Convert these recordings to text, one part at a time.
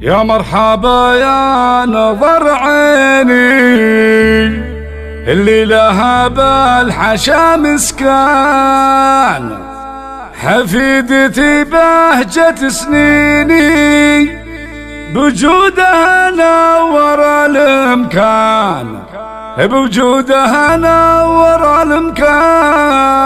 يا مرحبا يا نظر عيني اللي لها بالحشا مسكان، حفيدتي بهجة سنيني بوجودها نور الامكان، بوجودها نور الامكان.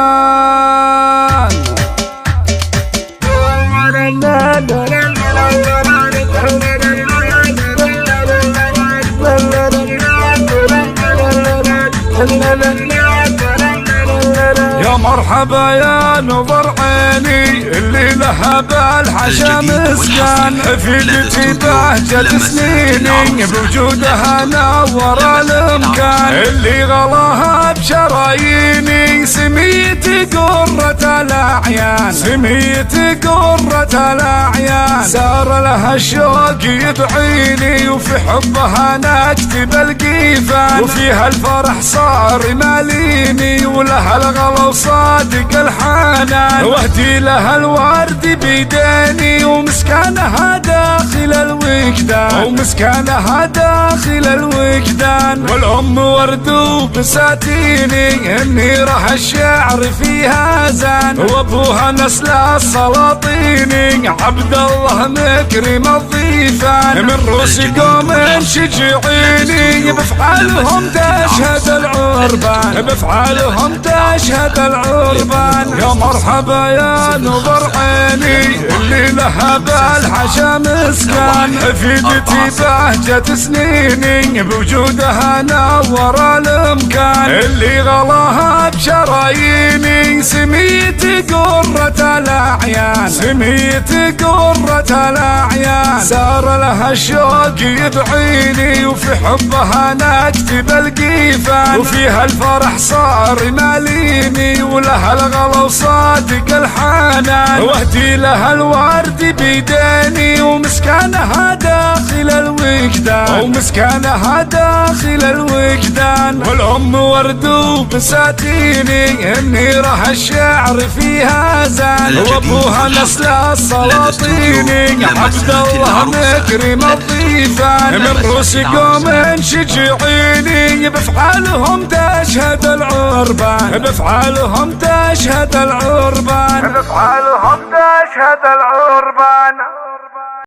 يا مرحبا يا نظر عيني اللي لها بالحشا مسكان، حفيدتي بهجة سنيني بوجودها نور الامكان، اللي غلاها بشراييني سميتي قرة الاعيان، سميتي قرة الاعيان. سار لها الشوق يدعيني وفي حبها نكتب القيفان، وفيها الفرح صار ماليني ولها الغلا وصادق الحنان، واهدي لها الورد بيديني ومسكانها داخل الوجدان، ومسكانها داخل الوجدان. والام ورد وبساتيني النيرة الشعر فيها زان، وابوها نسل السلاطيني عبد الله مكرم الضيفان. من روس قوم شجعيني بفعالهم تشهد العربان، بفعالهم تشهد العربان. يا مرحبا يا نظر عيني اللي لها بالحشا مسكان، حفيدتي بهجة سنيني بوجودها نور الامكان، اللي غلاها بشراييني سميتي قرة الاعيان، سميتي قرة الاعيان. سار لها الشوق يدعيني وفي حبها نكتب القيفان، وفيها الفرح صار ماليني ولها الغلا وصادق الحنان، واهدي لها الورد بيديني ومسكانها داخل الوجدان، ومسكانها داخل الوجدان. والام ورد وبساتيني النيرة الشعر فيها زان، وابوها نسل السلاطيني عبد الله مكرم الضيفان. من روس قوم شجعيني بفعالهم تشهد العربان، بفعالهم تشهد العربان، بفعالهم تشهد العربان.